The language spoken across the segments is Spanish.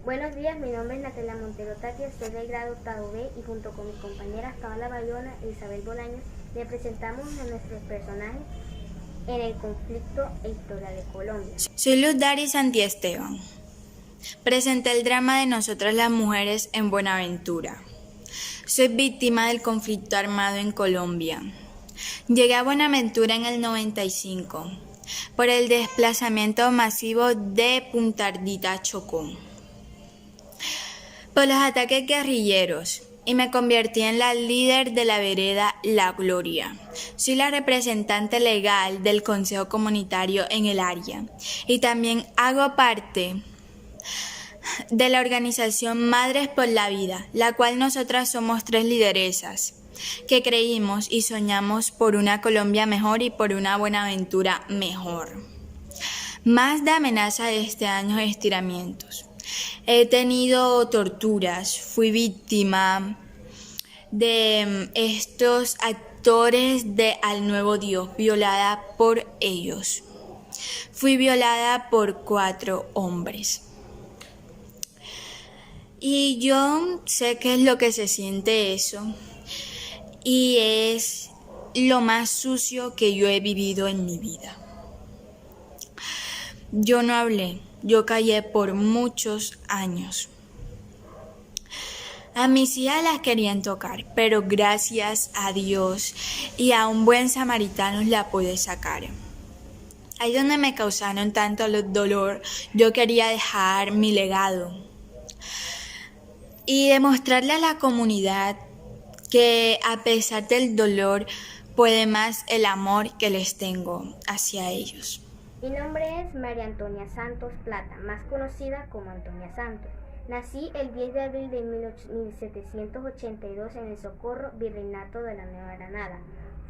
Buenos días, mi nombre es Natalia Montero Tapia, soy del grado octavo B y junto con mis compañeras Paola Bayona e Isabel Bolaños le presentamos a nuestros personajes en el conflicto e historia de Colombia. Soy Luz Dari Santiesteban. Presenté el drama de Nosotras las Mujeres en Buenaventura. Soy víctima del conflicto armado en Colombia. Llegué a Buenaventura en el 95 por el desplazamiento masivo de Punta Ardita a Chocó, por los ataques guerrilleros, y me convertí en la líder de la vereda La Gloria. Soy la representante legal del Consejo Comunitario en el área y también hago parte de la organización Madres por la Vida, la cual nosotras somos 3 lideresas que creímos y soñamos por una Colombia mejor y por una Buenaventura mejor. Más de amenaza de este año de estiramientos. He tenido torturas, fui víctima de estos actores de Al Nuevo Dios, violada por ellos. Fui violada por 4 hombres. Y yo sé qué es lo que se siente eso. Y es lo más sucio que yo he vivido en mi vida. Yo no hablé, yo callé por muchos años. A mis hijas las querían tocar, pero gracias a Dios y a un buen samaritano la pude sacar. Ahí donde me causaron tanto dolor, yo quería dejar mi legado y demostrarle a la comunidad que a pesar del dolor puede más el amor que les tengo hacia ellos. Mi nombre es María Antonia Santos Plata, más conocida como Antonia Santos. Nací el 10 de abril de 1782 en el Socorro, Virreinato de la Nueva Granada.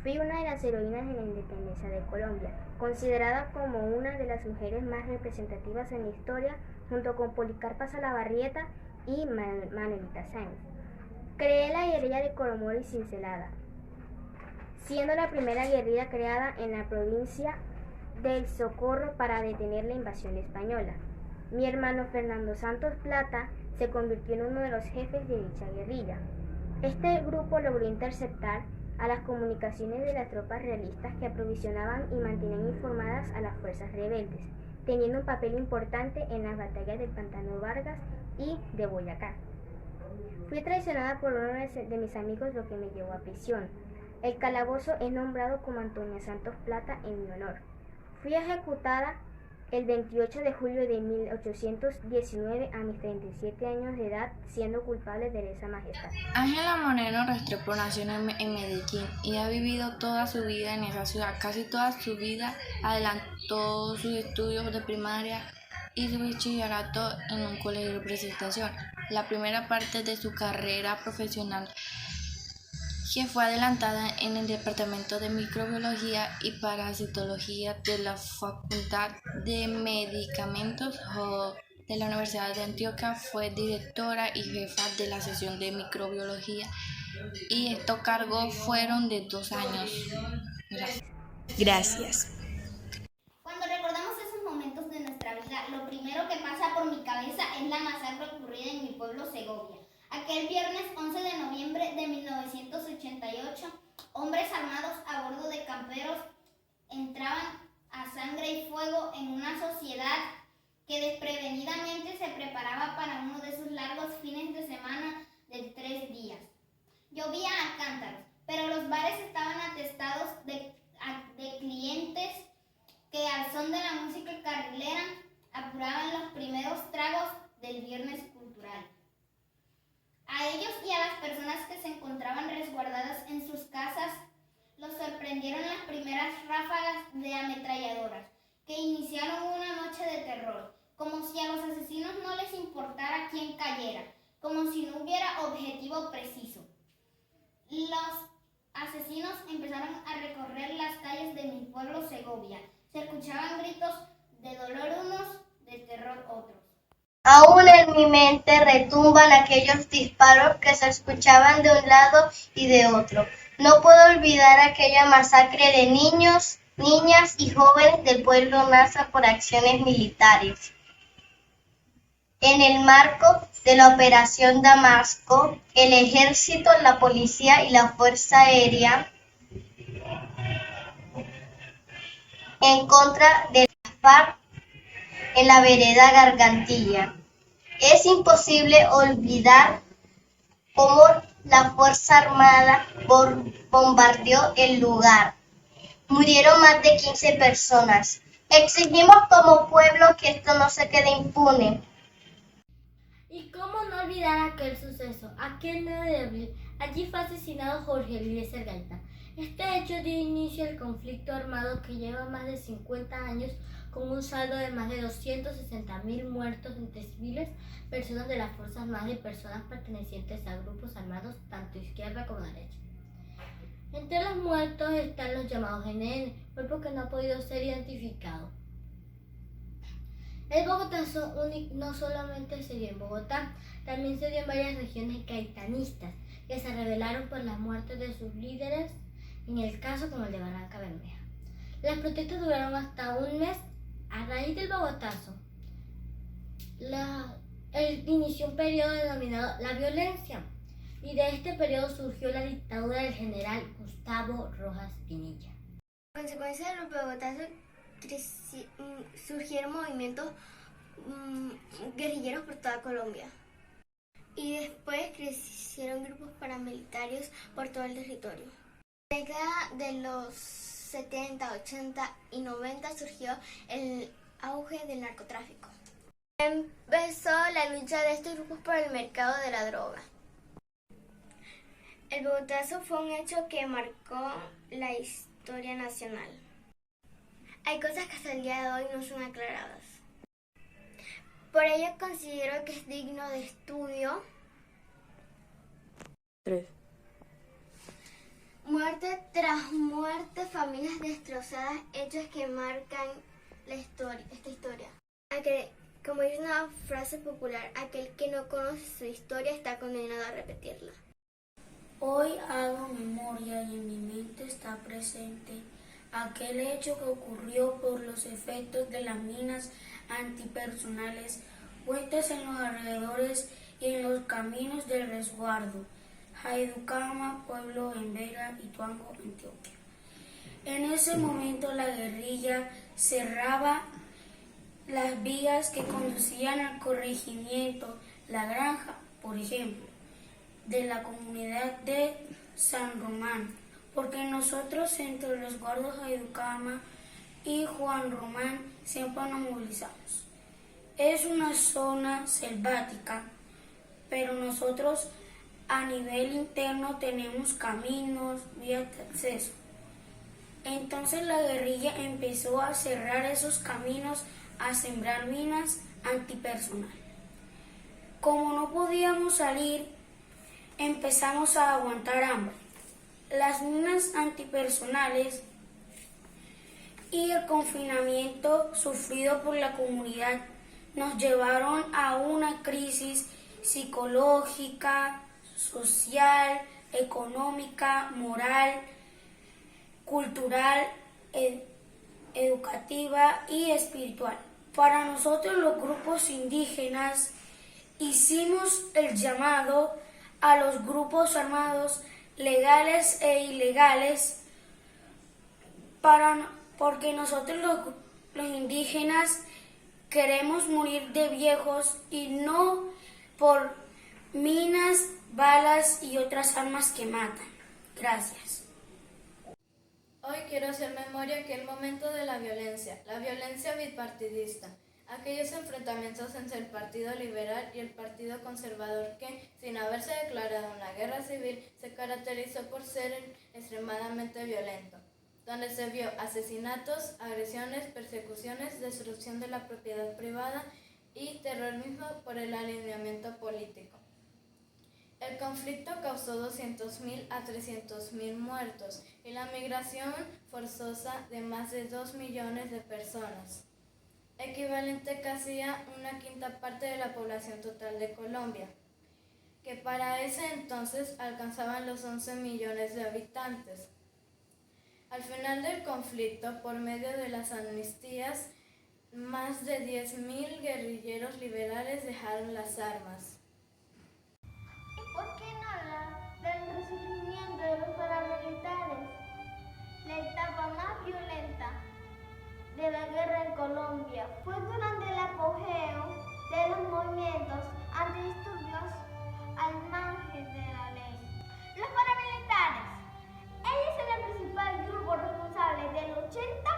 Fui una de las heroínas en la independencia de Colombia, considerada como una de las mujeres más representativas en la historia, junto con Policarpa Salabarrieta y Manuelita Sáenz. Creé la guerrilla de Coromoro y Cincelada, siendo la primera guerrilla creada en la provincia del Socorro para detener la invasión española. Mi hermano Fernando Santos Plata se convirtió en uno de los jefes de dicha guerrilla. Este grupo logró interceptar a las comunicaciones de las tropas realistas que aprovisionaban y mantenían informadas a las fuerzas rebeldes, teniendo un papel importante en las batallas del Pantano Vargas y de Boyacá. Fui traicionada por uno de mis amigos, lo que me llevó a prisión. El calabozo es nombrado como Antonia Santos Plata en mi honor. Fui ejecutada el 28 de julio de 1819 a mis 37 años de edad, siendo culpable de lesa majestad. Ángela Moreno Restrepo nació en Medellín y ha vivido toda su vida en esa ciudad. Casi toda su vida adelantó sus estudios de primaria y su bachillerato en un colegio de presentación. La primera parte de su carrera profesional que fue adelantada en el Departamento de Microbiología y Parasitología de la Facultad de Medicamentos de la Universidad de Antioquia. Fue directora y jefa de la sección de microbiología y estos cargos fueron de 2 años. Gracias. Cuando recordamos esos momentos de nuestra vida, lo primero que pasa por mi cabeza es la masacre ocurrida en mi pueblo Segovia. Aquel viernes 11 de noviembre de 1988, hombres armados a bordo de camperos entraban a sangre y fuego en una sociedad que desprevenidamente se preparaba para uno de sus largos fines de semana de 3 días. Llovía a cántaros, pero los bares estaban atestados de clientes que al son de la música carrilera apuraban los primeros tragos del viernes cultural. A ellos y a las personas que se encontraban resguardadas en sus casas los sorprendieron las primeras ráfagas de ametralladoras que iniciaron una noche de terror, como si a los asesinos no les importara quién cayera, como si no hubiera objetivo preciso. Los asesinos empezaron a recorrer las calles de mi pueblo Segovia. Se escuchaban gritos de dolor unos, de terror otros. Aún en mi mente retumban aquellos disparos que se escuchaban de un lado y de otro. No puedo olvidar aquella masacre de niños, niñas y jóvenes del pueblo Nasa por acciones militares. En el marco de la Operación Damasco, el ejército, la policía y la Fuerza Aérea en contra de las FARC en la vereda Gargantilla. Es imposible olvidar cómo la Fuerza Armada bombardeó el lugar. Murieron más de 15 personas. Exigimos como pueblo que esto no se quede impune. ¿Y cómo no olvidar aquel suceso, aquel 9 de abril? Allí fue asesinado Jorge Eliezer Gaitán. Este hecho dio inicio al conflicto armado que lleva más de 50 años con un saldo de más de 260.000 muertos entre civiles, personas de las Fuerzas Armadas y personas pertenecientes a grupos armados tanto izquierda como derecha. Entre los muertos están los llamados NN, cuerpo que no ha podido ser identificado. El Bogotazo no solamente se dio en Bogotá, también se dio en varias regiones gaitanistas que se rebelaron por la muerte de sus líderes, en el caso como el de Barranca Bermeja. Las protestas duraron hasta un mes. A raíz del Bogotazo, inició un periodo denominado la violencia, y de este periodo surgió la dictadura del general Gustavo Rojas Pinilla. A consecuencia de los Bogotazos surgieron movimientos guerrilleros por toda Colombia. Y después crecieron grupos paramilitares por todo el territorio. En la década de los 70, 80 y 90 surgió el auge del narcotráfico. Empezó la lucha de estos grupos por el mercado de la droga. El Bogotazo fue un hecho que marcó la historia nacional. Hay cosas que hasta el día de hoy no son aclaradas. Por ello considero que es digno de estudio. 3. Muerte tras muerte, familias destrozadas, hechos que marcan esta historia. Como dice una frase popular, aquel que no conoce su historia está condenado a repetirla. Hoy hago memoria y en mi mente está presente aquel hecho que ocurrió por los efectos de las minas antipersonales puestas en los alrededores y en los caminos del resguardo, Jaiducama, pueblo en Vega, Ituango, Antioquia. En ese momento la guerrilla cerraba las vías que conducían al corregimiento La Granja, por ejemplo, de la comunidad de San Román, porque nosotros entre el resguardo Jaiducama y Juan Román siempre nos movilizamos. Es una zona selvática, pero nosotros a nivel interno tenemos caminos, vías de acceso. Entonces la guerrilla empezó a cerrar esos caminos, a sembrar minas antipersonal. Como no podíamos salir, empezamos a aguantar hambre. Las minas antipersonales y el confinamiento sufrido por la comunidad nos llevaron a una crisis psicológica, social, económica, moral, cultural, educativa y espiritual. Para nosotros los grupos indígenas hicimos el llamado a los grupos armados legales e ilegales porque nosotros los indígenas queremos morir de viejos y no por minas, balas y otras armas que matan. Gracias. Hoy quiero hacer memoria aquel momento de la violencia bipartidista, aquellos enfrentamientos entre el Partido Liberal y el Partido Conservador que, sin haberse declarado una guerra civil, se caracterizó por ser extremadamente violento, donde se vio asesinatos, agresiones, persecuciones, destrucción de la propiedad privada y terrorismo por el alineamiento político. El conflicto causó 200.000 a 300.000 muertos y la migración forzosa de más de 2 millones de personas, equivalente casi a una quinta parte de la población total de Colombia, que para ese entonces alcanzaban los 11 millones de habitantes. Al final del conflicto, por medio de las amnistías Más de 10.000 guerrilleros liberales dejaron las armas. ¿Y por qué no hablar del resurgimiento de los paramilitares? La etapa más violenta de la guerra en Colombia fue durante el apogeo de los movimientos antidisturbios al margen de la ley. Los paramilitares, ellos son el principal grupo responsable del 80%